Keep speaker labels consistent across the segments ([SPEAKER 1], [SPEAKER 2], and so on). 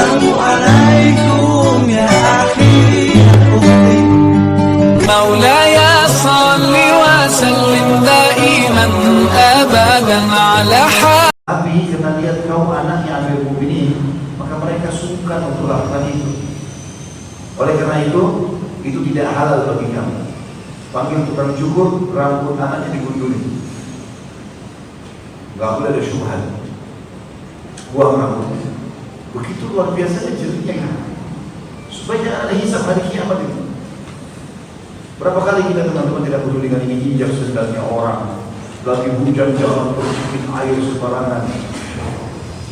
[SPEAKER 1] Assalamualaikum ya akhi ya ukhti. Maulaya salli wa sallim daiman abadan ala
[SPEAKER 2] Tapi karena lihat kaum anaknya Amirul Mukminin, maka mereka sungkan untuk lakukan itu. Oleh karena itu tidak halal bagi kamu. Panggil tukang cukur, rambut anaknya digunduli. Gak boleh ada syubhat. Buang rambutnya. Begitu luar biasanya jerinya. Supaya jangan ada hisab hari kiamat itu. Berapa kali kita teman-teman tidak peduli dengan ini, injak sendalnya orang. Lagi hujan jangan terus air sembarangan.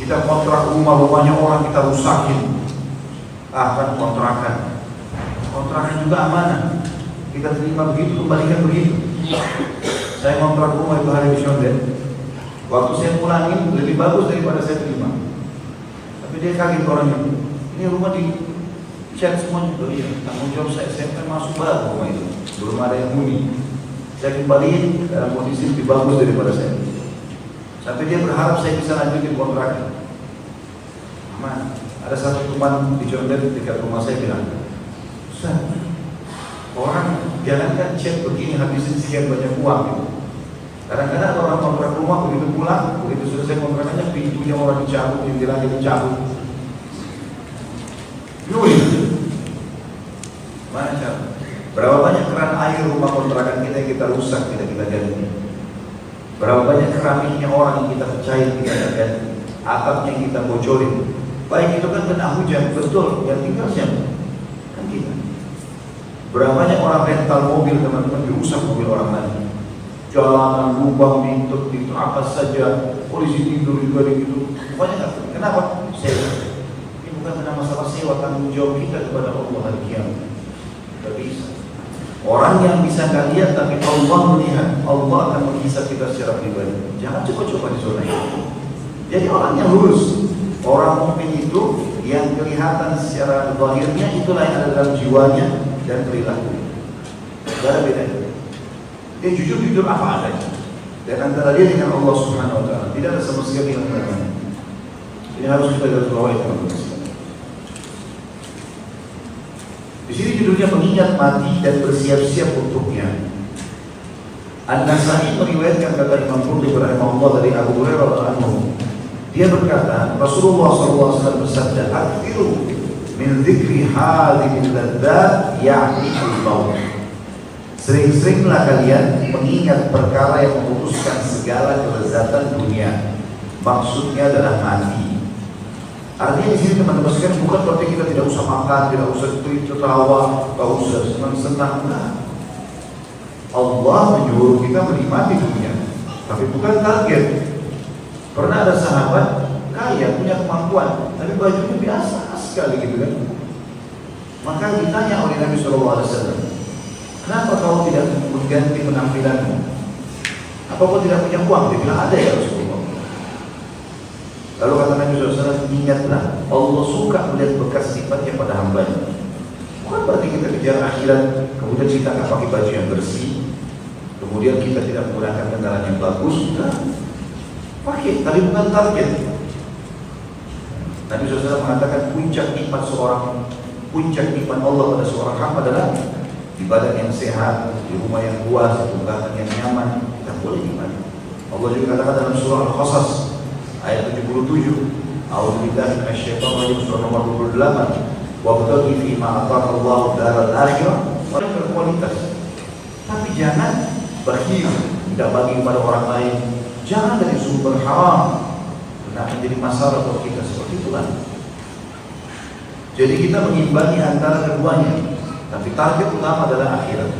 [SPEAKER 2] Kita kontrak rumahnya orang, kita rusakin. Kan kontrakan juga amanah. Kita terima begitu, kembalikan begitu. Saya kontrak rumah itu hari di Syondet. Waktu saya pulangin lebih bagus daripada saya terima. Tapi dia kaget orangnya. Ini rumah di chat semuanya. Oh iya, tanggung jawab saya kan masuk baru rumah itu. Belum ada yang huni. Saya kembaliin dalam kondisi lebih bagus daripada saya. Sampai dia berharap saya bisa lanjutin kontraknya. Aman. Ada satu teman di Condet dekat rumah saya bilang, Ustaz, orang jangankan chat begini habisin sekian banyak uang gitu. Kadang-kadang orang kontrak rumah begitu pulang, begitu selesai kontraknya pintunya orang dicabut, jendelanya dicabut. Yui. Mana cara? Berapa banyak keran air rumah kontrakan kita yang kita rusak, tidak kita ganti. Berapa banyak keramiknya orang yang kita percaya kita ganti. Atapnya yang kita bocorin. Baik itu kan kena hujan, betul. Yang tinggal siapa? Kan kita. Berapa banyak orang rental mobil teman-teman dirusak mobil orang lain. Jalanan, lubang, ditutup, apa saja. Polisi tidur juga gitu. Pokoknya nggak. Kenapa? Sewa. Ini bukan karena masalah sewa, tanggung jawab kita kepada Allah hari kiamat. Tidak bisa. Orang yang bisa nggak lihat tapi Allah melihat, Allah akan menghisab kita secara pribadi. Jangan coba-coba di zona itu. Jadi orang yang lurus, orang mukmin itu yang kelihatan secara zahirnya itulah yang ada dalam jiwanya dan perilaku. Tidak ada bedanya. Dia jujur-jujur apa adanya. Dan antara dia dengan Allah Subhanahu Wa Taala tidak ada sama sekali yang berbeda. Ini harus kita garis bawahi teman-teman. Di sini judulnya mengingat mati dan bersiap-siap untuknya. An-Nasa'i meriwayatkan kata Imam Qurtubi rahimahullah dari Abu Hurairah radhiyallahu anhu. Dia berkata, Rasulullah SAW bersabda, "Aktsiru min dzikri hadhil ladzat ya'ni al-maut." Sering-seringlah kalian mengingat perkara yang memutuskan segala kelezatan dunia. Maksudnya adalah mati. Artinya di sini teman-teman sekalian bukan berarti kita tidak usah makan, tidak usah tertawa, tidak usah senang-senang. Nah, Allah menyuruh kita menikmati dunia, tapi bukan target. Pernah ada sahabat kaya punya kemampuan, tapi bajunya biasa sekali gitu kan. Maka ditanya oleh Nabi SAW, kenapa kau tidak mengganti penampilanmu? Apa kau tidak punya uang? Dia bilang ada ya Rasulullah. Lalu kata Nabi SAW, ingatlah Allah suka melihat bekas sifatnya pada hambanya. Bukan berarti kita kejar akhirat, kemudian kita nggak pakai baju yang bersih, kemudian kita tidak menggunakan kendaraan yang bagus. Nah, pakai, tapi bukan target. Nabi SAW mengatakan puncak nikmat Allah pada seorang hamba adalah di badan yang sehat, di rumah yang luas, di belakang yang nyaman. Kita boleh nikmati. Allah juga katakan dalam surah Al-Qasas ayat 77, A'udzubillahi minasyaitonir rajim, surah nomor 28, wabtaghi fima ataka Allahu daral akhirah, berkualitas. Tapi jangan bakhil, tidak bagi kepada orang lain. Jangan dari sumber haram, karena akan jadi masalah buat kita. Seperti itulah. Jadi kita mengimbangi antara keduanya, tapi target utama adalah akhirat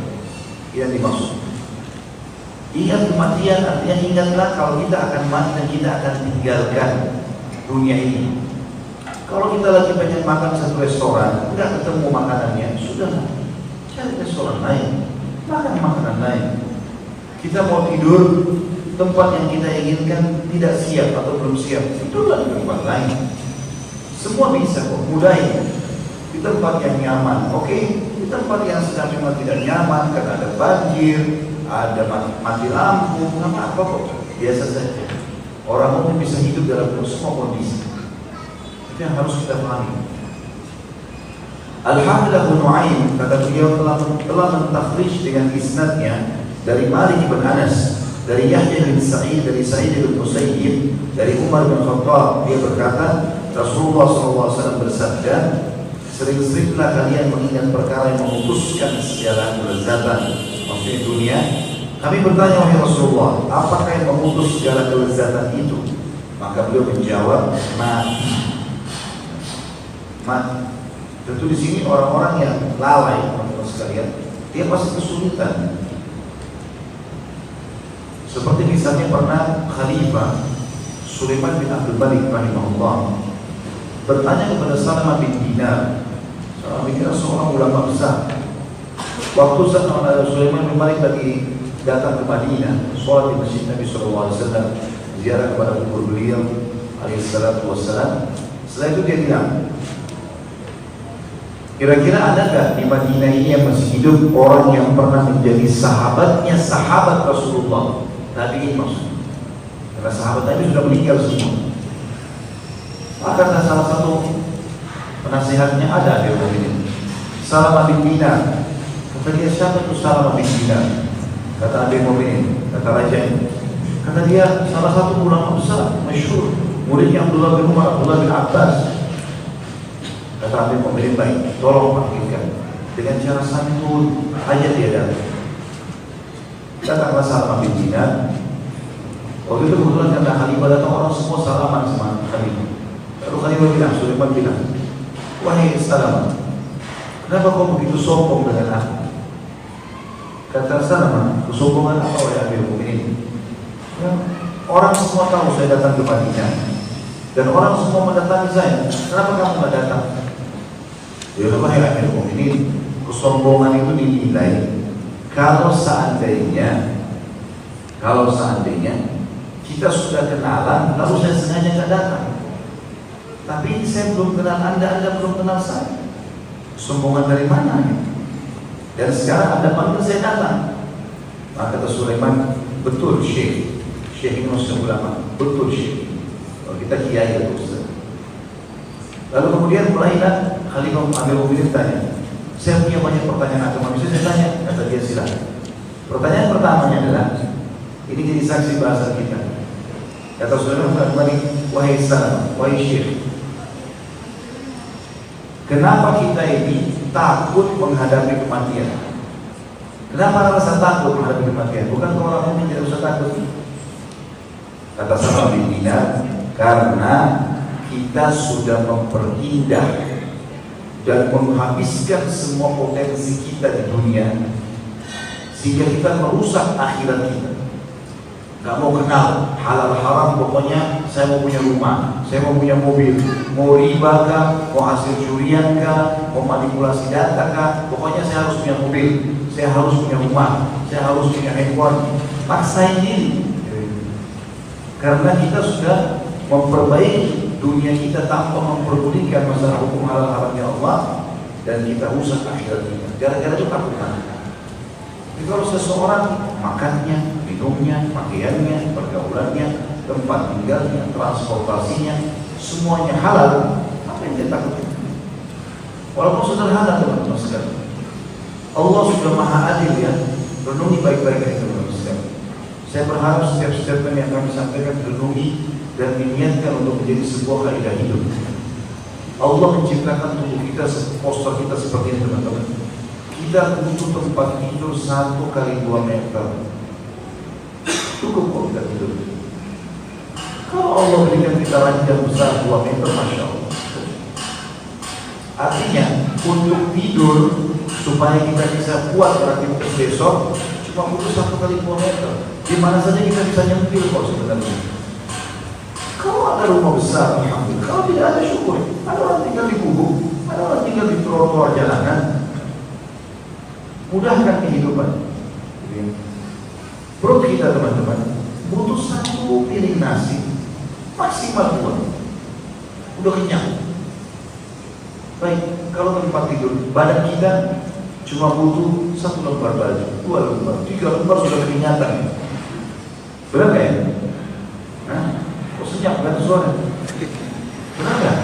[SPEAKER 2] yang dimaksud. Ingat kematian, artinya ingatlah kalau kita akan mati dan kita akan tinggalkan dunia ini. Kalau kita lagi pengen makan satu restoran, nggak ketemu makanannya, sudah cari restoran lain, makan makanan lain. Kita mau tidur, tempat yang kita inginkan tidak siap atau belum siap, tidurlah di tempat lain. Semua bisa kok, mudahin di tempat yang nyaman. Oke, di tempat yang sedang memang tidak nyaman karena ada banjir, ada mati lampu, nggak apa-apa kok, biasa saja. Orang umum bisa hidup dalam semua kondisi. Itu yang harus kita pahami. Al-Hafidh Abu Nu'aim kata beliau telah mentakhrij dengan isnadnya dari Malik bin Anas, dari Yahya bin Sa'id, dari Sa'id bin Musayyib, dari Umar bin Khattab. Dia berkata, Rasulullah SAW bersabda, sering-seringlah kalian mengingat perkara yang memutuskan segala kelezatan, maksudnya dunia. Kami bertanya, wahai Rasulullah, apakah yang memutus segala kelezatan itu? Maka beliau menjawab, mati. Mati. Tentu di sini orang-orang yang lalai, teman-teman sekalian, dia pasti kesulitan. Seperti misalnya pernah Khalifah Sulaiman bin Abdul Malik rahimahullah bertanya kepada Salamah bin Dinar. Salamah bin Dinar seorang ulama besar. Waktu saat Sulaiman bin Malik lagi datang ke Madinah, sholat di masjid Nabi SAW, ziarah kepada kubur beliau alaihissalatu wassalam. Setelah itu dia bilang, kira-kira ada nggak di Madinah ini yang masih hidup orang yang pernah menjadi sahabatnya sahabat Rasulullah? Tabi'in maksudnya. Karena sahabat Nabi sudah meninggal semua. Maka salah satu penasihatnya ada di rumah ini, Salamah bin Dinar. Kata dia, siapa itu Salamah bin Dinar? Kata Amir Mu'minin, kata raja ini. Kata dia, salah satu ulama besar, masyhur, muridnya Abdullah bin Umar, Abdullah bin Abbas. Kata Amir Mu'minin, baik, tolong panggilkan. Dengan cara santun aja dia datang. Datanglah Salamah bin Dinar. Waktu itu kebetulan karena Khalifah datang, orang semua salaman sama Khalifah. Lalu Khalifah bilang, Sulaiman bilang, wahai Salamah, kenapa kau begitu sombong dengan aku? Kata Salamah, kesombongan apa oleh Amir Mu'minin? Ya, orang semua tahu saya datang ke Madinah dan orang semua mendatangi saya. Kenapa kamu tidak datang? Ya wahai Amir Mu'minin, kesombongan itu dinilai kalau seandainya kita sudah kenalan lalu saya sengaja tidak datang. Tapi ini saya belum kenal Anda belum kenal saya. Kesombongan dari mana? Dan sekarang Anda panggil saya datang. Maka kata Sulaiman, betul Syekh ini maksudnya ulama, betul Syekh. Kalau kita kiai atau ustaz. Lalu kemudian mulailah Khalifah Amir Mu'minin tanya, saya punya banyak pertanyaan agama, bisa saya tanya? Kata dia, silakan. Pertanyaan pertamanya adalah, ini jadi saksi bahasa kita. Kata Sulaiman kembali, wahai Salamah, wahai Syekh, kenapa kita ini takut menghadapi kematian? Kenapa rasa takut menghadapi kematian? Bukan orang mukmin tidak usah takut. Kata Salamah bin Dinar, karena kita sudah memperindah dan menghabiskan semua potensi kita di dunia, sehingga kita merusak akhirat kita. Gak mau kenal halal haram, pokoknya saya mau punya rumah, saya mau punya mobil, mau riba kah, mau hasil curian kah, mau manipulasi data kah, pokoknya saya harus punya mobil, saya harus punya rumah, saya harus punya handphone. Paksain diri, karena kita sudah memperbaiki dunia kita tanpa memperdulikan masalah hukum halal haramnya Allah, dan kita rusak akhirat kita. Gara-gara itu takut mati. Jadi kalau seseorang makannya, minumnya, pakaiannya, pergaulannya, tempat tinggalnya, transportasinya, semuanya halal, apa yang dia takutkan? Walaupun sederhana teman-teman sekalian, Allah sudah maha adil ya. Renungi baik-baik ini teman-teman sekalian. Saya berharap setiap statement yang kami sampaikan renungi dan diniatkan untuk menjadi sebuah kaidah hidup. Allah menciptakan tubuh kita, poster kita seperti ini teman-teman. Kita butuh tempat tidur 1 kali 2 meter. Cukup kok kita tidur. Kalau Allah berikan kita ranjang besar 2 meter, Masya Allah. Artinya untuk tidur supaya kita bisa kuat beraktivitas besok cuma butuh 1 kali 2 meter. Di mana saja kita bisa nyempil kok sebenarnya. Kalau ada rumah besar, alhamdulillah. Kalau tidak ada, syukur. Ada orang tinggal di gubuk, ada orang tinggal di trotoar jalanan. Mudahkan kehidupan. Perut kita teman-teman butuh 1 piring nasi, maksimal 2. Udah kenyang. Baik, kalau tempat tidur, badan kita cuma butuh 1 lembar baju, 2 lembar, 3 lembar sudah keringatan. Benar ya? Hah? Kok senyap, gak ada suara? Benar gak?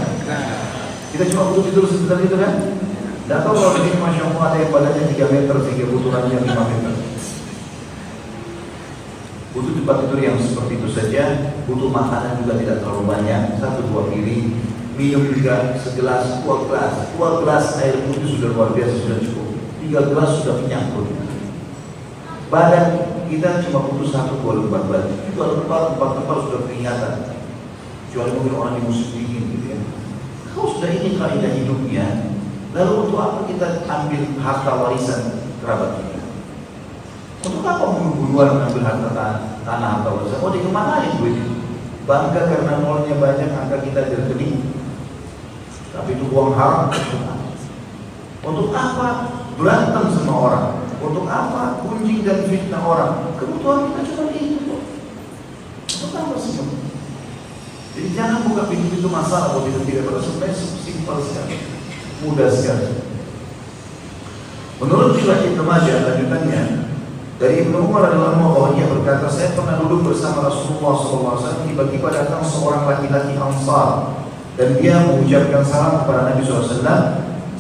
[SPEAKER 2] Kita cuma butuh tidur sebentar itu kan? Tidak tahu kalau ini Masya Allah ada yang badannya 3 meter sehingga butuhannya 5 meter. Butuh tempat tidur yang seperti itu saja. Butuh makanan juga tidak terlalu banyak, 1-2 piring. Minum juga segelas, 2 gelas air putih sudah luar biasa, sudah cukup. 3 gelas sudah kenyang perutnya. Badan kita cuma butuh 1-2 lembar baju. Itu lembar sudah kelihatan. Kecuali mungkin orang di musim dingin gitu ya. Kalau sudah ini kaidah hidupnya, lalu untuk apa kita ambil harta warisan kerabat kita? Untuk apa bunuh-bunuhan mengambil tanah harta warisan? Oh, dikemanain duit itu? Bangga karena nolnya banyak, angka kita terkening. Tapi itu uang haram. Untuk apa berantem sama orang? Untuk apa gunjing dan fitnah orang? Kebutuhan kita cuma itu kok. Untuk apa semua? Jadi jangan buka pintu-pintu masalah kalau tidak pada sebenarnya simpel sekali, mudah sekali. Menurut riwayat Ibnu Majah lanjutannya dari Ibnu Umar radhiyallahu anhu bahwa dia berkata, saya pernah duduk bersama Rasulullah SAW, tiba-tiba datang seorang laki-laki Ansar dan dia mengucapkan salam kepada Nabi SAW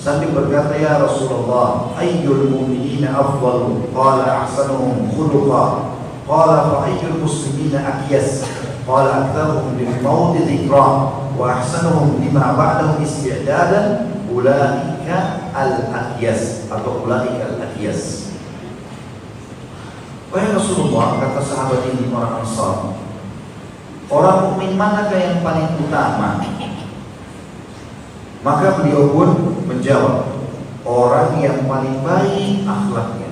[SPEAKER 2] sambil berkata, ya Rasulullah, ayyul mu'minina afdalu? Qala ahsanuhum khuluqa. Qala fa ayyul muslimina akyas? Qala aktsaruhum lil maut dzikra wa ahsanuhum lima ba'dahu isti'dadan ulaika al-akyas atau ulaika al-akyas. Wahai Rasulullah, kata sahabat ini orang Ansar, orang mukmin manakah yang paling utama? Maka beliau pun menjawab, orang yang paling baik akhlaknya,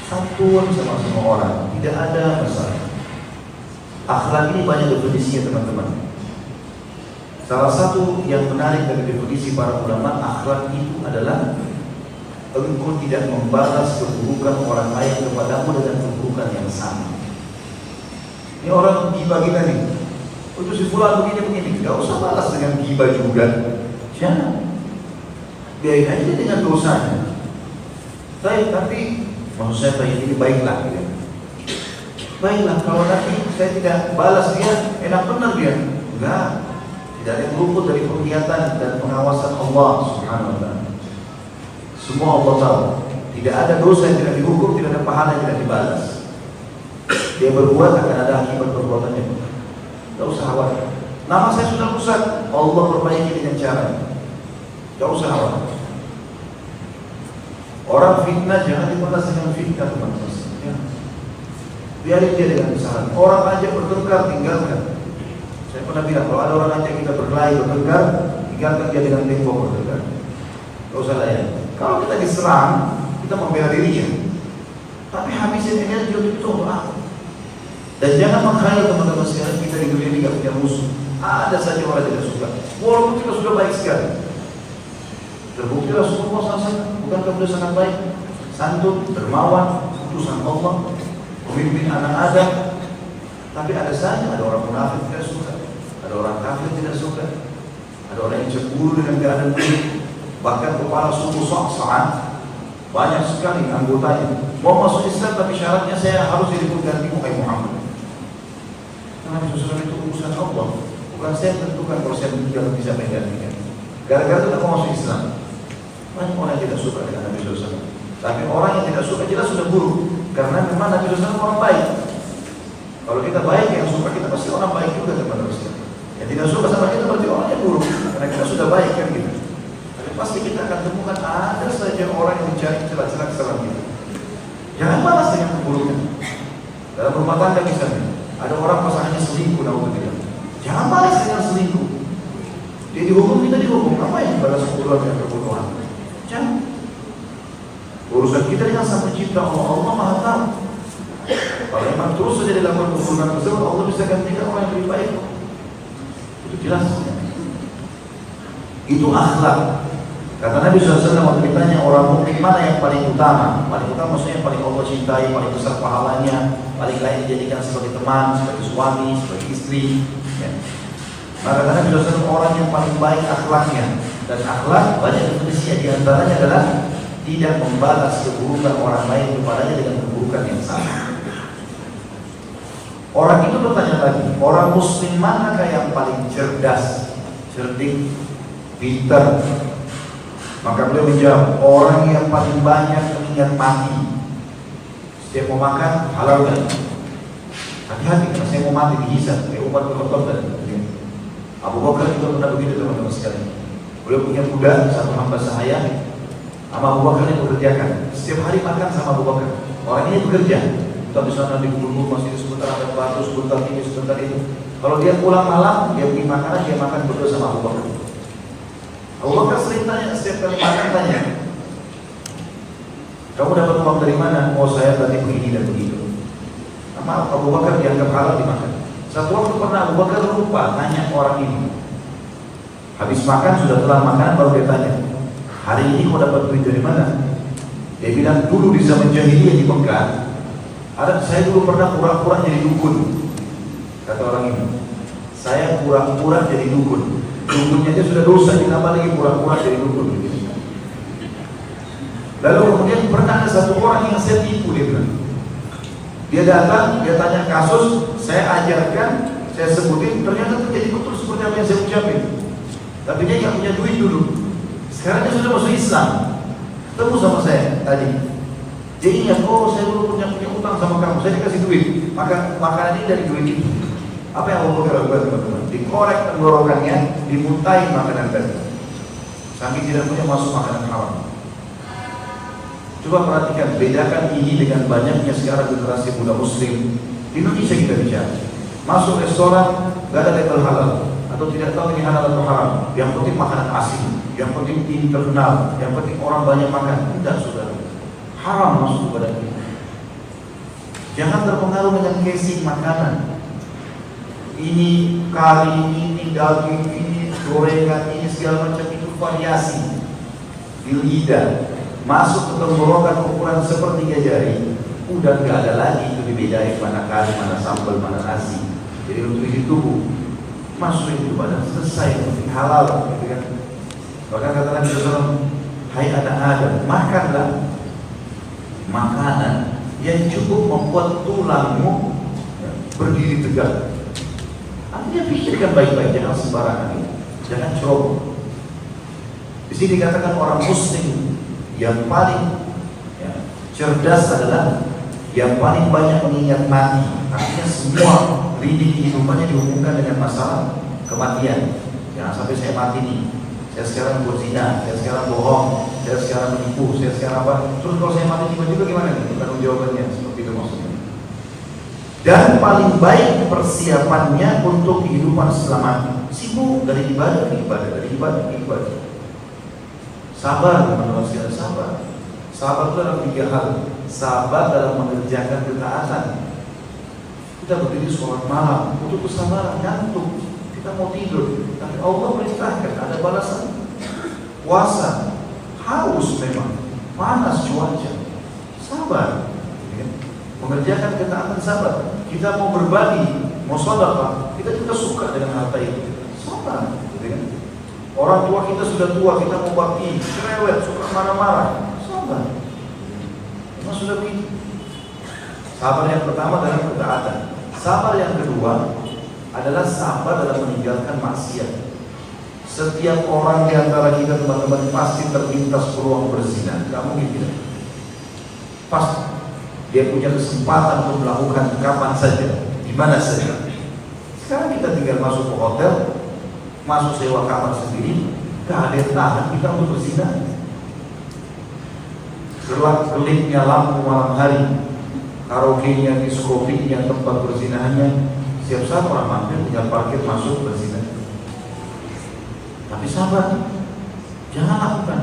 [SPEAKER 2] santun sama semua orang, tidak ada masalah. Akhlak ini banyak definisinya teman-teman. Salah satu yang menarik dari definisi para ulama, akhlak itu adalah engkau tidak membalas keburukan orang lain kepadamu dengan keburukan yang sama. Ini orang gibah kita nih, untuk si fulan begini, tidak usah balas dengan gibah juga. Jangan, biarin aja dengan dosanya. Tapi maksud saya ini baiklah gitu. Baiklah, kalau nanti saya tidak balas dia, enak benar dia. Enggak, tidak ada yang luput dari penglihatan dan pengawasan Allah Subhanahu wa ta'ala. Semua Allah tahu. Tidak ada dosa yang tidak dihukum, tidak ada pahala yang tidak dibalas. Dia berbuat akan ada akibat perbuatannya. Tidak usah khawatir. Nama saya sudah rusak, Allah perbaiki dengan cara. Tidak usah khawatir. Orang fitnah jangan dibalas dengan fitnah, teman-teman. Ya. Biarin dia dengan kesalahan. Orang aja bertengkar, tinggalkan. Saya pernah bilang, kalau ada orang aja kita berkelahi, bertengkar, tinggalkan dia dengan tembok bertengkar. Tidak usah layan. Kalau kita diserang, kita membela dirinya. Tapi habisin energi untuk itu apa? Dan jangan mengkhayal teman-teman sekalian, kita di dunia ini tidak punya musuh. Ada saja orang tidak suka. Walaupun kita sudah baik sekali. Terbukti Rasulullah SAW bukankah beliau sangat baik, santun, dermawan, utusan Allah, pemimpin anak Adam. Tapi ada saja, ada orang munafik tidak suka, ada orang kafir tidak suka, ada orang yang cemburu dengan keadaan ini. Bahkan kepala suku Sa'ad banyak sekali anggotanya mau masuk Islam, tapi syaratnya saya harus jadi pengganti Muhammad. Karena Rasulullah itu urusan Allah, bukan saya tentukan kalau saya meninggal bisa menggantikan. Gara-gara tidak mau masuk Islam. Banyak orang yang tidak suka dengan Nabi SAW. Tapi orang yang tidak suka jelas sudah buruk, karena memang Nabi SAW orang baik. Kalau kita baik, yang suka kita pasti orang baik juga teman-teman. Yang tidak suka sama kita berarti orangnya buruk, karena kita sudah baik kan gitu. Tapi pasti kita akan temukan ada saja orang yang mencari celah-celah kesalahan kita. Jangan balas dengan keburukan. Dalam rumah tangga misalnya, ada orang pasangannya selingkuh, naudzubillah. Jangan balas dengan selingkuh. Dia dihukum, kita dihukum. Apa yang balas keburukan dan keburukan? Jangan. Urusan kita dengan Sang Pencipta Allah, Allah Maha tahu. Kalau memang terus saja dilakukan keburukan tersebut, Allah bisa gantikan orang yang lebih baik. Itu jelas. Itu akhlak. Kata Nabi SAW waktu ditanya orang mukmin mana yang paling utama? Paling utama maksudnya yang paling Allah cintai, paling besar pahalanya, paling lain dijadikan sebagai teman, sebagai suami, sebagai istri. Ya. Maka kata Nabi SAW orang yang paling baik akhlaknya. Dan akhlak banyak definisinya, diantaranya adalah tidak membalas keburukan orang lain kepadanya dengan keburukan yang sama. Orang itu bertanya lagi, orang muslim manakah yang paling cerdas, cerdik? pintar. Maka beliau menjawab, orang yang paling banyak mengingat mati. Setiap mau makan, halal kan? Hati-hati, karena saya mau mati dihisab. Kayak Umar bin Khattab dan Abu Bakar juga pernah begitu teman-teman sekalian. Beliau punya kuda, satu hamba sahaya, sama Abu Bakar yang bekerjakan. Setiap hari makan sama Abu Bakar. Orang ini bekerja. Kita di sana digulung masih sebentar ada batu, sebentar ini, sebentar itu. Kalau dia pulang malam, dia beli makanan, dia makan berdua sama Abu Bakar. Abu Bakar sering tanya, setiap kali makan tanya, kamu dapat uang dari mana? Oh saya tadi begini dan begitu. Sama Abu Bakar dianggap halal dimakan. Satu waktu pernah Abu Bakar lupa tanya orang ini. Habis makan sudah telan makanan baru dia tanya, hari ini kau dapat duit dari mana? Dia bilang dulu di zaman jahiliyah di Mekah, saya dulu pernah pura-pura jadi dukun. Kata orang ini, saya pura-pura jadi dukun. Dukunnya aja sudah dosa, ditambah lagi pura-pura jadi dukun. Lalu kemudian pernah ada satu orang yang saya tipu, dia bilang. Dia datang, dia tanya kasus, saya ajarkan, saya sebutin, ternyata terjadi betul seperti apa yang saya ucapin. Tapi dia nggak punya duit dulu. Sekarang dia sudah masuk Islam. Ketemu sama saya tadi. Dia ingat, oh saya dulu punya utang sama kamu, saya dikasih duit. Maka makanan ini dari duit itu. Apa yang Abu Bakar lakukan teman-teman? Dikorek tenggorokannya, dimuntahin makanan tadi. Saking tidak punya masuk makanan haram. Coba perhatikan, bedakan ini dengan banyaknya sekarang generasi muda muslim. Di Indonesia kita bicara, masuk restoran, gak ada label halal atau tidak tahu ini halal atau haram. Yang penting makanan asing, yang penting ini terkenal, yang penting orang banyak makan. Tidak, saudara, haram masuk kepada kita. Jangan terpengaruh dengan casing makanan. Ini kari, ini daging, ini gorengan, ini segala macam, itu variasi di lidah. Masuk ke tenggorokan ukuran sepertiga jari, udah nggak ada lagi itu dibedain mana kari, mana sambal, mana nasi. Jadi untuk isi tubuh masuk itu badan selesai, halal, gitu kan? Bahkan kata Nabi SAW, hai anak Adam, makanlah makanan yang cukup membuat tulangmu berdiri tegak. Artinya pikirkan baik-baik, jangan sembarangan, jangan ceroboh. Di sini dikatakan orang muslim yang paling cerdas adalah yang paling banyak mengingat mati. Artinya semua lini kehidupannya dihubungkan dengan masalah kematian. Jangan sampai saya mati nih, saya sekarang berzina, saya sekarang bohong, saya sekarang menipu, saya sekarang apa. Terus kalau saya mati tiba-tiba gimana nih? Tanggung jawabannya seperti itu maksudnya. Dan paling baik persiapannya untuk kehidupan setelah mati. Sibuk dari ibadah ke ibadah, dari ibadah ke ibadah. Sabar teman-teman sekalian, sabar. Sabar itu dalam 3 hal. Sabar dalam mengerjakan ketaatan. Kita berdiri sholat malam, butuh kesabaran, ngantuk. Kita mau tidur, tapi Allah perintahkan ada balasan. Puasa, haus memang, panas cuaca, sabar. Mengerjakan ketaatan, sabar. Kita mau berbagi, mau sedekah, kita juga suka dengan harta itu, sabar. Orang tua kita sudah tua, kita mau bakti, cerewet, suka marah-marah, sabar. Memang sudah begitu. Sabar yang pertama dalam ketaatan. Sabar yang kedua adalah sabar dalam meninggalkan maksiat. Setiap orang di antara kita teman-teman pasti terlintas peluang berzina, tidak mungkin tidak. Pasti dia punya kesempatan untuk melakukan kapan saja, di mana saja. Sekarang kita tinggal masuk ke hotel, masuk sewa kamar sendiri, gak ada yang tahan kita untuk berzina. Gelap-gelipnya lampu malam hari, karaoke-nya, diskotiknya, tempat berzinahannya, setiap saat orang mampir tinggal parkir masuk berzina. Tapi sabar, jangan lakukan.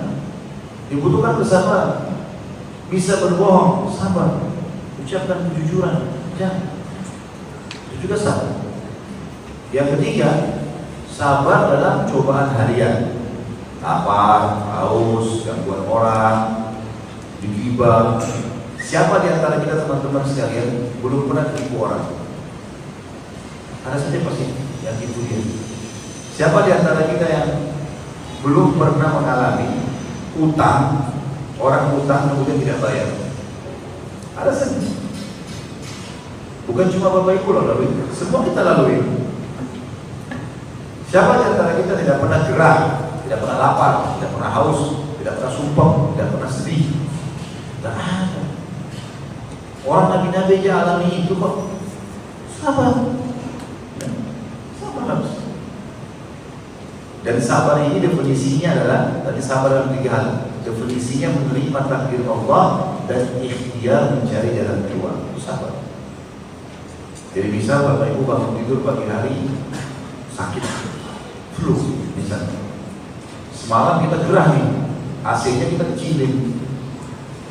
[SPEAKER 2] Dibutuhkan kesabaran. Bisa berbohong, sabar. Ucapkan kejujuran, jangan. Itu juga sabar. Yang ketiga, sabar dalam cobaan harian. Lapar, haus, gangguan orang, digibah. Siapa di antara kita teman-teman sekalian belum pernah tipu orang? Ada saja pasti yang tipu dia. Siapa di antara kita yang belum pernah mengalami utang, orang utang kemudian tidak bayar? Ada saja. Bukan cuma Bapak Ibu lalui, semua kita lalui. Siapa di antara kita tidak pernah gerah, tidak pernah pernah lapar, tidak pernah haus, tidak pernah sumpah, tidak pernah sedih. Tidak ada. Orang Nabi-Nabi aja alami itu kok. Sabar. Ya, sabar harus. Dan sabar ini definisinya adalah, tadi sabar dalam 3 hal. Definisinya menerima takdir Allah dan ikhtiar mencari jalan keluar. Itu sabar. Jadi misal Bapak Ibu bangun tidur pagi hari sakit flu misalnya. Semalam kita gerah nih, AC-nya kita kecilin.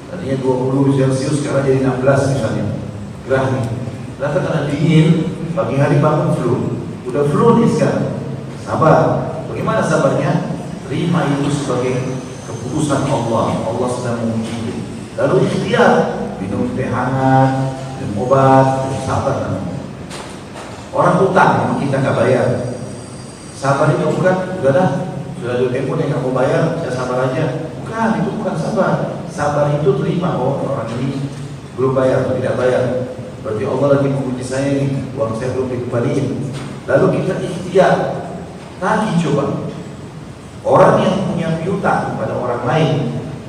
[SPEAKER 2] Tadinya 20 Celcius sekarang jadi 16 misalnya. Gerah nih. Lalu karena dingin, pagi hari bangun flu. Udah flu nih sekarang. Sabar. Bagaimana sabarnya? Terima itu sebagai keputusan Allah. Allah sedang menguji. Lalu ikhtiar, minum teh hangat, minum obat, sabar namanya. Orang utang yang kita nggak bayar. Sabar itu bukan, udahlah, sudah ada tempo yang nggak mau bayar, saya sabar aja. Bukan, itu bukan sabar. Sabar itu terima, oh orang ini belum bayar, tidak bayar. Berarti Allah lagi menguji saya nih, uang saya belum dikembaliin. Lalu kita ikhtiar, tagih coba. Orang yang punya piutang kepada orang lain,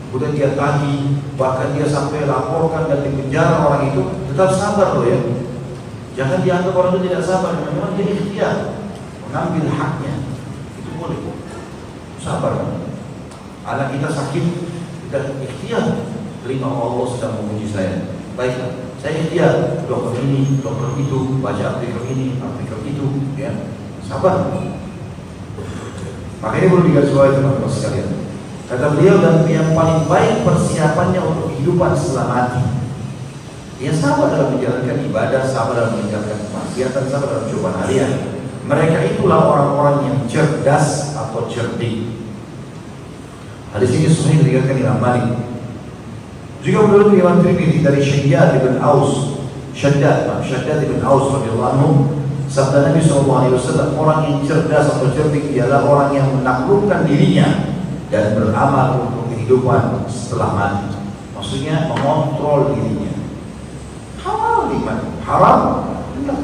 [SPEAKER 2] kemudian dia tagih, bahkan dia sampai laporkan dan dipenjara orang itu, tetap sabar loh ya. Jangan dianggap orang itu tidak sabar, memang dia ikhtiar mengambil haknya, itu boleh. Sabar. Anak kita sakit, kita ikhtiar terima Allah sedang menguji saya. Baiklah, saya ikhtiar dokter ini, dokter itu, baca artikel ini, artikel itu, ya sabar. Makanya perlu digarisbawahi teman-teman sekalian. Kata beliau, dan yang paling baik persiapannya untuk kehidupan setelah mati. Dia sabar dalam menjalankan ibadah, sabar dalam meninggalkan kemaksiatan, sabar dalam cobaan harian. Mereka itulah orang-orang yang cerdas atau cerdik. Hadis ini sahih diriwayatkan Imam Malik. Juga menurut Imam Tirmidzi dari Shaddad bin Aus, Shaddad bin Aus radhiyallahu anhu, sabda Nabi SAW, orang yang cerdas atau cerdik ialah orang yang menaklukkan dirinya dan beramal untuk kehidupan setelah mati. Maksudnya mengontrol dirinya. Halal nikmat, haram enggak.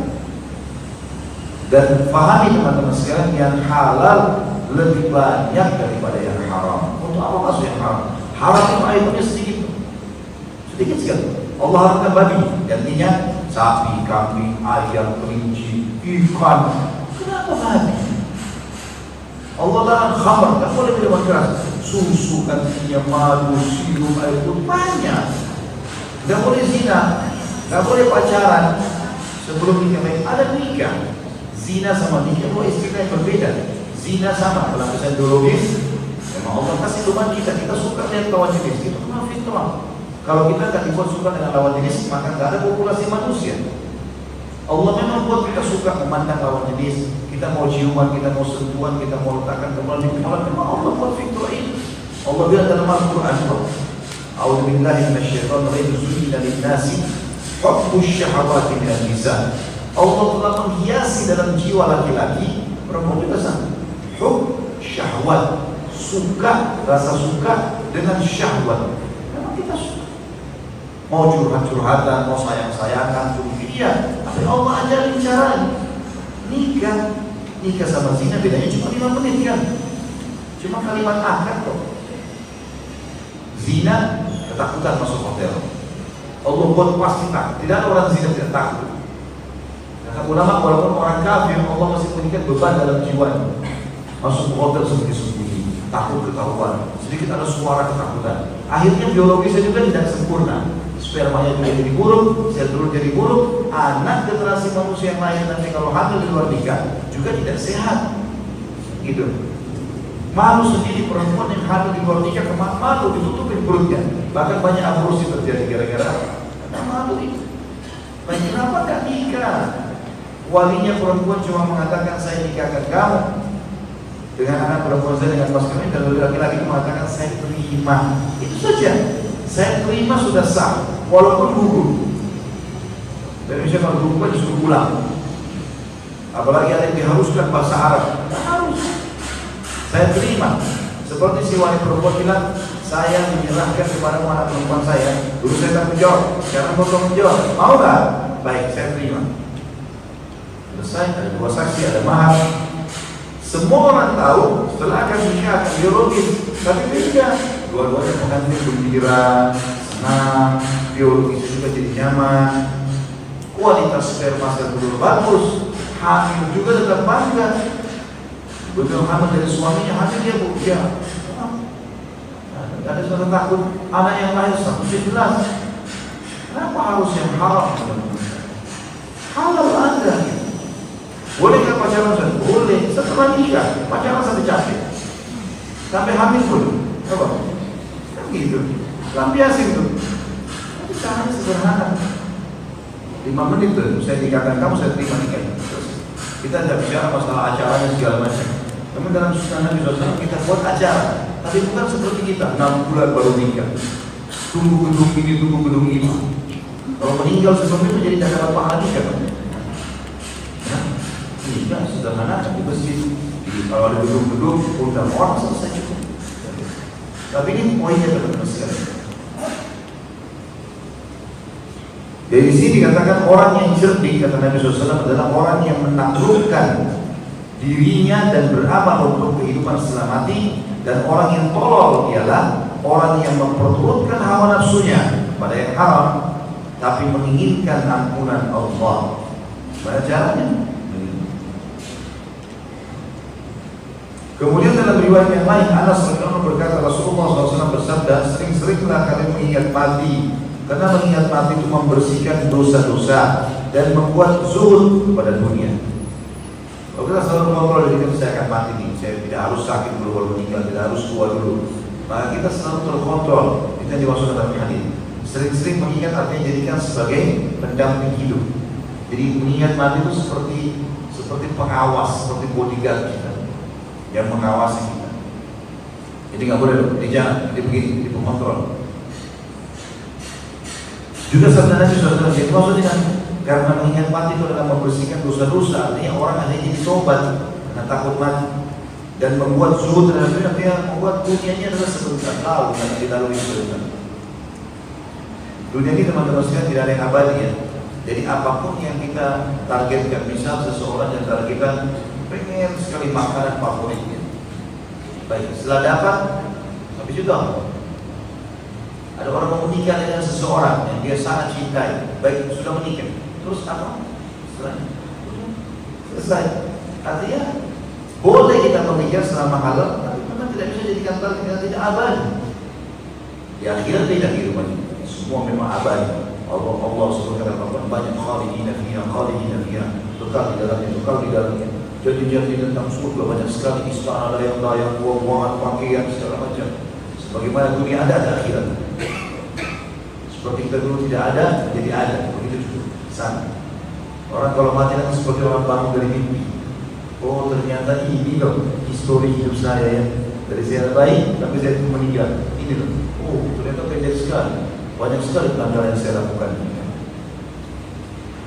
[SPEAKER 2] Dan pahami teman-teman sekalian, yang halal lebih banyak daripada yang haram. Untuk apa maksud yang haram? Haram itu ayatnya sedikit sekali. Allah haramkan babi, gantinya sapi, kambing, ayam, kelinci, ikan. Kenapa babi? Allah larang khamr, tak boleh minuman keras. Susu, gantinya madu, sirup, air putih, banyak. Tidak boleh zina. Gak boleh pacaran sebelum nikah. Ada nikah. Zina sama nikah dua istilah yang berbeda. Zina sama dalam bahasa biologis. Memang Allah kasih tuhan kita suka lihat lawan jenis. Itu cuma fitrah. Kalau kita tak dibuat suka dengan lawan jenis, maka gak ada populasi manusia. Allah memang buat kita suka memandang lawan jenis. Kita mau ciuman, kita mau sentuhan, kita mau letakkan kepala di kepala. Memang Allah buat fitrah ini. Allah bilang dalam Al-Quran, A'udzubillahi minasyaitonir rajim, zuyyina lin-nasi hubbus syahawati minan nisa. Allah telah menghiasi dalam jiwa laki-laki, perempuan juga sama. Hubb syahwat, suka, rasa suka dengan syahwat. Memang kita suka. Mau curhat-curhatan, mau sayang-sayangan, iya. Tapi Allah ajarin caranya. Nikah sama zina bedanya cuma 5 menit kan? Cuma kalimat akad kok. Zina ketakutan masuk hotel. Allah buat pasti takut. Tidak ada orang zina tidak takut. Kata ulama, walaupun orang kafir, Allah masih memberikan beban dalam jiwanya. Masuk ke hotel sembunyi-sembunyi, takut ketahuan, sedikit ada suara ketakutan. Akhirnya biologisnya juga tidak sempurna. Spermanya juga jadi buruk, sel telur jadi buruk. Anak generasi manusia yang lain nanti kalau hamil di luar nikah juga tidak sehat. Gitu. Malu sendiri perempuan yang hamil di luar nikah, malu ditutupin perutnya. Bahkan banyak aborsi terjadi gara-gara karena malu itu. Baik, kenapa gak nikah? Walinya perempuan cuma mengatakan saya nikahkan kamu dengan anak perempuan saya dengan mas kawin, dan laki-laki mengatakan saya terima. Itu saja. Saya terima sudah sah, walaupun gugur. Dan misalnya kalau gugur disuruh pulang. Apalagi ada yang diharuskan bahasa Arab, harus. Saya terima. Seperti si wanita perempuan bilang, saya menyerahkan kepada anak perempuan saya. Dulu saya tak menjawab, sekarang saya menjawab. Mau gak? Baik, saya terima. Selesai, ada 2 saksi, ada mahar. Semua orang tahu setelah akan nikah akan biologis, tapi beda. Dua-duanya pengantin gembira, senang, biologis juga jadi nyaman, kualitas sperma betul bagus, hamil juga tetap bangga. Betul hamil dari suaminya, hamil dia bekerja. Ada suatu takut anak yang lahir 111. Kenapa harus yang haram? Halal ada. Bolehkah pacaran? Boleh. Setelah nikah, pacaran sampai capek, sampai hamil pun. Apa? Kan gitu. Lampiasin tuh. Tapi caranya sederhana. 5 menit tuh, saya nikahkan kamu, saya terima nikahnya. Kita tidak bicara masalah acaranya segala macam. Namun dalam sunnah Nabi SAW kita buat acara, tapi bukan seperti kita 6 bulan baru nikah. Tunggu gedung ini, tunggu gedung ini. Kalau meninggal seperti itu jadi tidak dapat pahala nikah. Nikah sederhana di masjid. Kalau ada gedung-gedung, undang orang selesai cukup. Tapi ini poinnya teman-teman sekalian. Dari sini dikatakan orang yang cerdik, kata Nabi SAW, adalah orang yang menaklukkan dirinya dan beramal untuk kehidupan setelah mati. Dan orang yang tolol ialah orang yang memperturutkan hawa nafsunya pada yang haram, tapi menginginkan ampunan Allah. Bagaimana caranya? Kemudian dalam riwayat yang lain, Anas radhiyallahu anhu berkata, Rasulullah SAW bersabda, sering-seringlah kalian mengingat mati, karena mengingat mati itu membersihkan dosa-dosa dan membuat zuhud pada dunia. Kalau kita selalu mengontrol diri kita, saya akan mati nih, saya tidak harus sakit dulu baru meninggal, tidak harus tua dulu. Maka kita selalu terkontrol. Itu yang dimaksud dalam hadis. Sering-sering mengingat artinya jadikan sebagai pendamping hidup. Jadi mengingat mati itu seperti pengawas, seperti bodyguard kita yang mengawasi kita. Jadi nggak boleh, jadi jangan, jadi begini, jadi pengontrol. Juga sabda Nabi SAW yang maksudnya karena mengingat mati itu adalah membersihkan dosa-dosa, artinya orang ada jadi tobat karena takut mati dan membuat zuhud terhadap dunia, artinya membuat dunianya adalah sebentar, lalu karena dilalui sebentar. Dunia ini teman-teman sekalian tidak ada yang abadi ya. Jadi apapun yang kita targetkan, misal seseorang yang targetkan pengen sekali makanan favoritnya, baik setelah dapat, habis itu ada orang mau menikah dengan seseorang yang dia sangat cintai, baik sudah menikah, terus apa? Setelahnya selesai. Artinya boleh kita menikah selama halal, tapi memang tidak bisa jadikan target yang tidak abadi. Di akhirat beda kehidupan ini, semua memang abadi. Allah subhanahu wa ta'ala banyak khalidina fiha, kekal di dalamnya. Janji-janji tentang surga banyak sekali, istana layang-layang, buah-buahan, pakaian segala macam. Sebagaimana dunia ada akhirat. Seperti kita dulu tidak ada, jadi ada. Begitu juga sama. Orang kalau mati kan seperti orang bangun dari mimpi. Oh ternyata ini loh histori hidup saya ya. Dari saya baik, tapi saya itu meninggal. Ini loh. Oh ternyata pendek sekali. Banyak sekali pelanggaran yang saya lakukan.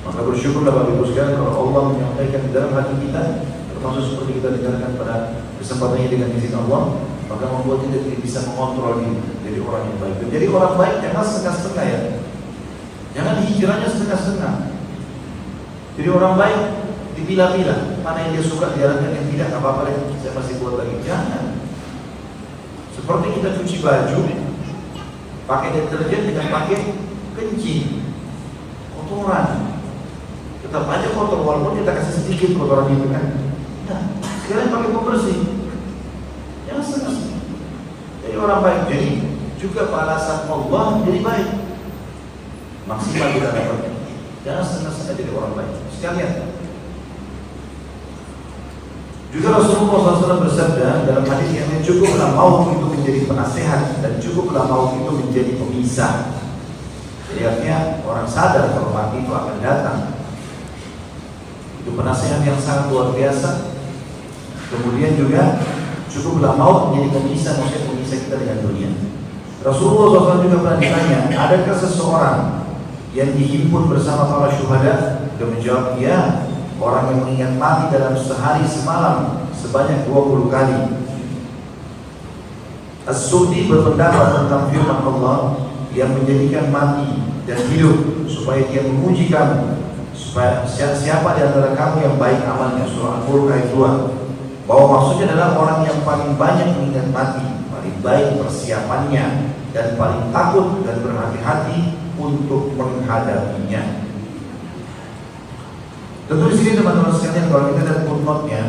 [SPEAKER 2] Maka bersyukurlah Bapak Ibu sekalian kalau Allah menyampaikan di dalam hati kita, termasuk seperti kita dengarkan pada kesempatan ini dengan izin Allah, maka membuat kita tidak bisa mengontrol diri jadi orang yang baik. Jadi orang baik jangan setengah-setengah ya. Jangan hijrahnya setengah-setengah. Jadi orang baik dipilah-pilah, mana yang dia suka dijalankan, yang tidak nggak apa-apa deh, saya masih buat lagi. Jangan. Seperti kita cuci baju, pakai deterjen dengan pakai kencing, kotoran. Tetap aja kotor walaupun kita kasih sedikit kotoran itu kan. Nah, sekarang pakai pembersih. Jangan setengah-setengah. Jadi orang baik. Jadi juga balasan Allah jadi baik. Maksimal kita dapatnya. Jangan setengah-setengah jadi orang baik. Sekalian. Juga Rasulullah SAW bersabda dalam hadis yang lain, cukuplah maut itu menjadi penasehat dan cukuplah maut itu menjadi pemisah. Jadi artinya orang sadar kalau mati itu akan datang. Itu penasehat yang sangat luar biasa. Kemudian juga cukuplah maut menjadi pemisah, maksudnya pemisah kita dengan dunia. Rasulullah SAW juga pernah ditanya, adakah seseorang yang dihimpun bersama para syuhada? Dia menjawab, ya, orang yang mengingat mati dalam sehari semalam sebanyak 20 kali. As-Suddi berpendapat tentang firman Allah yang menjadikan mati dan hidup supaya dia menguji kamu, supaya siapa di antara kamu yang baik amalnya. Surah Al-Mulk ayat 2. bahwa maksudnya adalah orang yang paling banyak mengingat mati, paling baik persiapannya, dan paling takut dan berhati-hati untuk menghadapinya. Tentu di sini teman-teman sekalian, kalau kita lihat footnote-nya,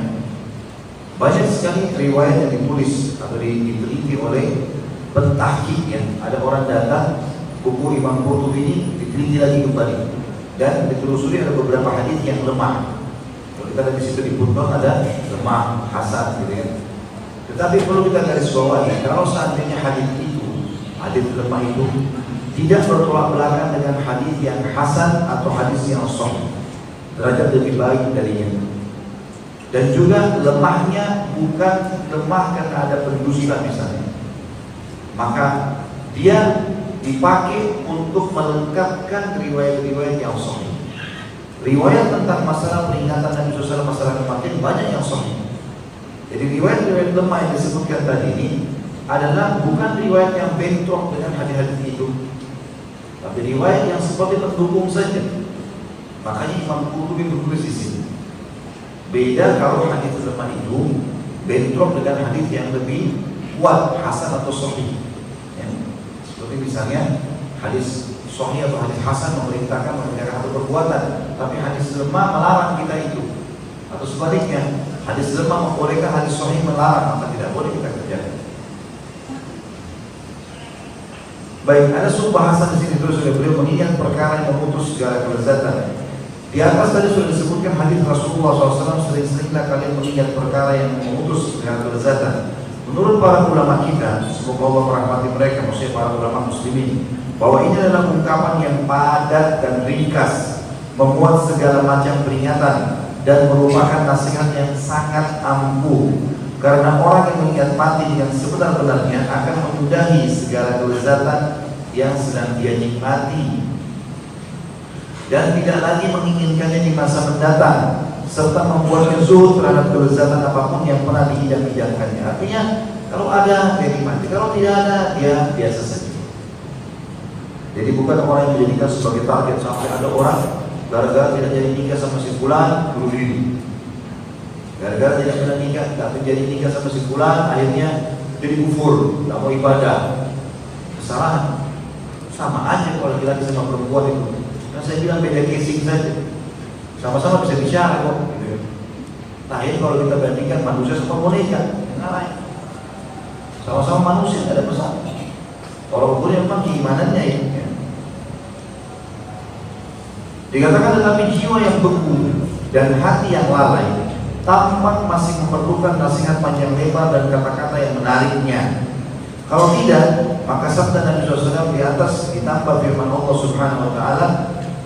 [SPEAKER 2] banyak sekali riwayat yang ditulis atau diteliti oleh pentahqiq ya. Ada orang datang, buku Imam Qurtubi ini diteliti lagi kembali dan ditelusuri, ada beberapa hadis yang lemah. Kalau kita lihat di situ di footnote ada lemah, hasan gitu ya. Tetapi perlu kita garis bawahi, kalau seandainya hadis lemah itu tidak bertolak belakang dengan hadis yang hasan atau hadis yang sahih, derajat lebih baik darinya. Dan juga lemahnya bukan lemah karena ada pendusta misalnya, maka dia dipakai untuk melengkapkan riwayat-riwayat yang sahih. Riwayat tentang masalah peringatan Nabi SAW masalah kematian banyak yang sahih. Jadi riwayat-riwayat lemah yang disebutkan tadi ini adalah bukan riwayat yang bentrok dengan hadis-hadis itu, tapi riwayat yang seperti pendukung saja. Makanya Imam Qurtubi menulis di sini. Beda kalau hadis lemah itu bentrok dengan hadis yang lebih kuat, hasan atau sahih. Ya. Seperti misalnya hadis sahih atau hadis hasan memerintahkan mengerjakan satu perbuatan, tapi hadis lemah melarang kita itu. Atau sebaliknya, hadis lemah membolehkan, hadis sahih melarang, maka tidak boleh kita kerjakan. Baik, ada sebuah bahasan di sini terus oleh beliau mengingat perkara yang memutus segala kelezatan. Di atas tadi sudah disebutkan hadis Rasulullah SAW, sering-seringlah kalian mengingat perkara yang memutus segala kelezatan. Menurut para ulama kita, semoga Allah merahmati mereka, maksudnya para ulama muslimin, bahwa ini adalah ungkapan yang padat dan ringkas, memuat segala macam peringatan, dan merupakan nasihat yang sangat ampuh. Karena orang yang mengingat mati dengan sebenar-benarnya akan menyudahi segala kelezatan yang sedang dia nikmati, dan tidak lagi menginginkannya di masa mendatang, serta membuatnya zuhud terhadap kelezatan apapun yang pernah diidam-idamkannya. Artinya, kalau ada dia nikmati, kalau tidak ada dia biasa saja. Jadi bukan orang yang dijadikan sebagai target. Sampai ada orang gara-gara tidak jadi nikah sama si fulan bunuh diri, gara-gara tidak pernah nikah tapi jadi nikah sama si fulan akhirnya jadi kufur, tidak mau ibadah. Kesalahan sama aja kalau laki-laki sama perempuan itu. Nah, saya bilang beda casing saja, sama-sama bisa bicara kok gitu. Nah ini kalau kita bandingkan manusia sama boneka, yang lain sama-sama manusia, tidak ada pesan. Kalau boleh memang keimanannya ya. Dikatakan tetapi jiwa yang beku dan hati yang lalai tampak masih memerlukan nasihat panjang lebar dan kata-kata yang menariknya. Kalau tidak, maka sabda Nabi SAW di atas ditambah firman Allah Subhanahu Wa Taala,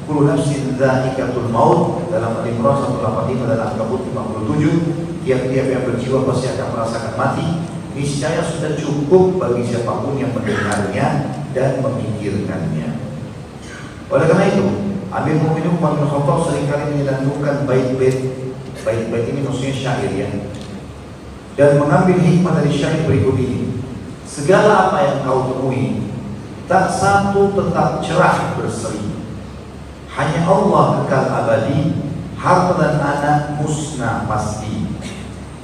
[SPEAKER 2] kullu nafsin dha'iqatul maut, dalam Al-Imran 185 dan Al-Ankabut 57, tiap-tiap yang berjiwa pasti akan merasakan mati. Niscaya sudah cukup bagi siapapun yang mendengarnya dan memikirkannya. Oleh karena itu, Amir Mu'minin Umar bin Khattab seringkali menyandungkan bait-bait ini, maksudnya syair ya, dan mengambil hikmah dari syair berikut ini. Segala apa yang kau temui, tak satu tetap cerah berseri. Hanya Allah kekal abadi, harta dan anak musnah pasti.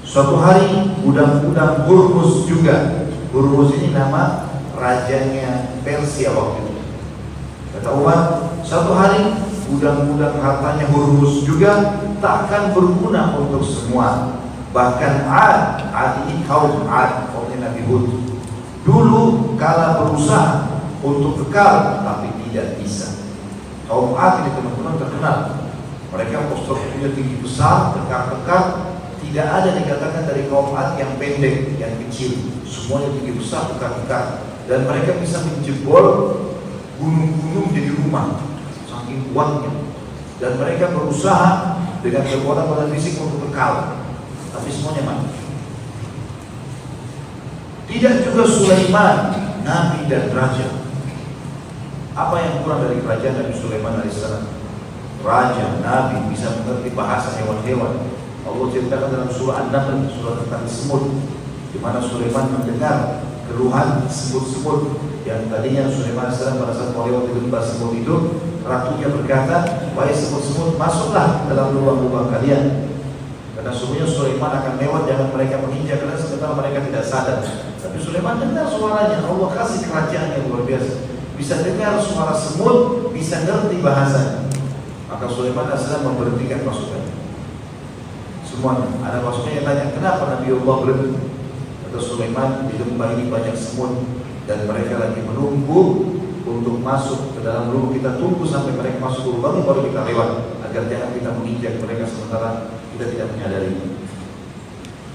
[SPEAKER 2] Suatu hari gudang-gudang Hurmuz juga. Hurmuz ini nama rajanya Persia waktu itu. Kata Umar, suatu hari gudang-gudang hartanya Hurmuz juga takkan berguna untuk semua. Bahkan Ad ini kaum Ad, kaumnya Nabi Hud, dulu kala berusaha untuk kekal tapi tidak bisa. Kaum Ad ini teman-teman terkenal, mereka posturnya tinggi besar, kekar-kekar. Tidak ada dikatakan dari kaum Ad yang pendek, yang kecil, semuanya tinggi besar, kekar-kekar. Dan mereka bisa menjebol gunung-gunung jadi rumah, saking kuatnya. Dan mereka berusaha dengan kekuatan fisik untuk kekal, tapi semuanya mati. Tidak juga Sulaiman, nabi dan raja. Apa yang kurang dari kerajaan Nabi Sulaiman alaihissalam? Raja, nabi, bisa mengerti bahasa hewan-hewan. Allah ceritakan dalam surah An-Nahl, surah tentang semut, di mana Sulaiman mendengar keluhan semut-semut yang tadinya Sulaiman alaihissalam pada saat mau lewat di lembah semut itu, ratunya berkata, wahai semut-semut, masuklah dalam lubang-lubang kalian. Karena sungguhnya Sulaiman akan lewat, jangan mereka menginjak karena sebentar mereka tidak sadar. Tapi Sulaiman dengar suaranya, Allah kasih kerajaan yang luar biasa. Bisa dengar suara semut, bisa ngerti bahasanya. Maka Sulaiman AS memberhentikan pasukan. Semuanya. Ada pasukan yang tanya, kenapa Nabi Allah berhenti? Kata Sulaiman, di lembah ini banyak semut dan mereka lagi menunggu untuk masuk ke dalam lubang. Kita tunggu sampai mereka masuk ke lubang baru kita lewat, agar jangan kita menginjak mereka sementara kita tidak menyadari.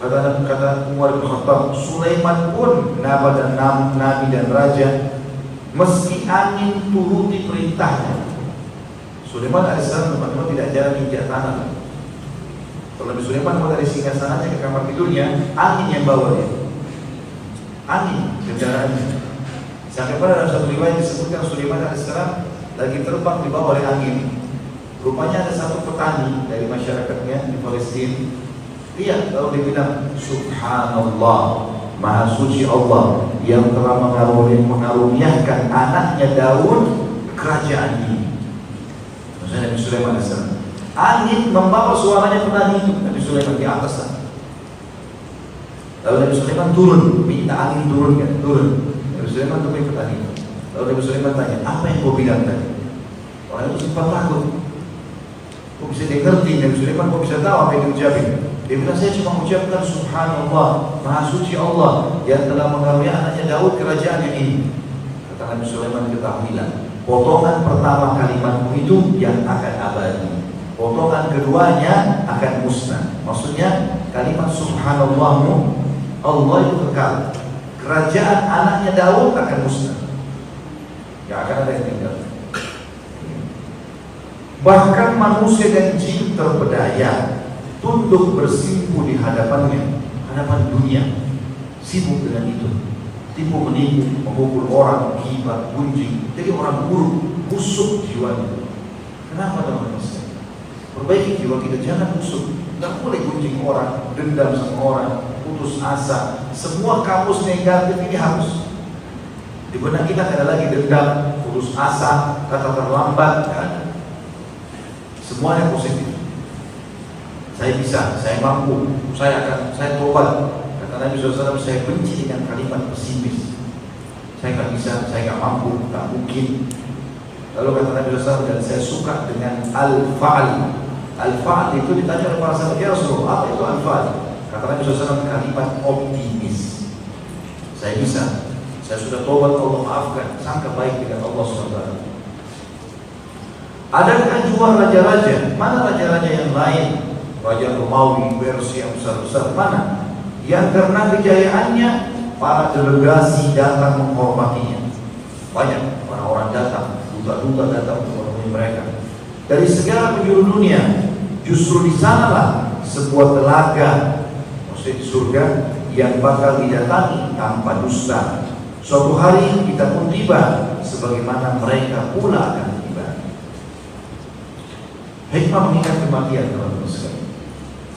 [SPEAKER 2] Kata Umar bin Khattab, Sulaiman pun nabi dan raja, meski angin turuti perintahnya. Sulaiman AS teman-teman tidak jarang injak tanah. Kalau Nabi Sulaiman mau dari singgasananya ke kamar tidurnya, angin yang bawa dia. Angin kendaraannya. Sampai pada dalam satu riwayat disebutkan Sulaiman AS lagi terbang dibawa oleh angin. Rupanya ada satu petani dari masyarakatnya di Palestina. Lihat, kalau dia bilang Subhanallah, Maha Suci Allah yang telah mengaruniakan anaknya Daud kerajaan ini. Maksudnya Nabi Sulaiman AS. Angin membawa suaranya petani itu, Nabi Sulaiman di atas sana. Lalu Nabi Sulaiman turun, minta angin turunkan, turun. Nabi Sulaiman temui petani. Lalu Nabi Sulaiman tanya, apa yang kau bilang tadi? Orang itu sempat takut. Kok bisa dia ngerti? Nabi Sulaiman kok bisa tahu apa yang diucapin? Dia bilang, saya cuma mengucapkan Subhanallah, Maha Suci Allah yang telah mengaruniakan anaknya Daud kerajaan ini. Kata Nabi Sulaiman, ketahuilah, potongan pertama kalimatmu itu yang akan abadi, potongan keduanya akan musnah. Maksudnya kalimat Subhanallahmu, Allah itu kekal, kerajaan anaknya Daud akan musnah, yang akan ada yang tinggal. Bahkan manusia dan jin terpedaya tunduk bersimpu di hadapannya, hadapan dunia, sibuk dengan itu, tipu menipu, memukul orang, gibah, gunjing, jadi orang buruk, busuk jiwanya. Kenapa teman-teman? Perbaiki jiwa kita, jangan busuk. Tidak boleh gunjing orang, dendam sama orang, putus asa. Semua kamus negatif ini harus di benak kita. Tidak ada lagi dendam, putus asa, kata terlambat, kan? Semuanya positif. Saya bisa, saya mampu, saya tobat. Kata Nabi SAW, saya benci dengan kalimat pesimis. Saya nggak bisa, saya nggak mampu, nggak mungkin. Lalu kata Nabi SAW, dan saya suka dengan al-fa'al. Al-fa'al itu ditanya oleh para sahabat, ya Rasulullah, apa itu al-fa'al? Kata Nabi SAW, kalimat optimis. Saya bisa, saya sudah tobat, Allah maafkan, sangka baik dengan Allah SWT. Adakah jua raja-raja? Mana raja-raja yang lain? Raja Romawi, versi yang besar-besar, mana? Yang karena kejayaannya, para delegasi datang menghormatinya. Banyak orang-orang datang, duta-duta datang untuk menemui mereka dari segala penjuru dunia. Justru di sanalah sebuah telaga, maksudnya di surga, yang bakal didatangi tanpa dusta. Suatu hari kita pun tiba, sebagaimana mereka pula akan tiba. Hikmah mengingat kematian, teman-teman sekalian.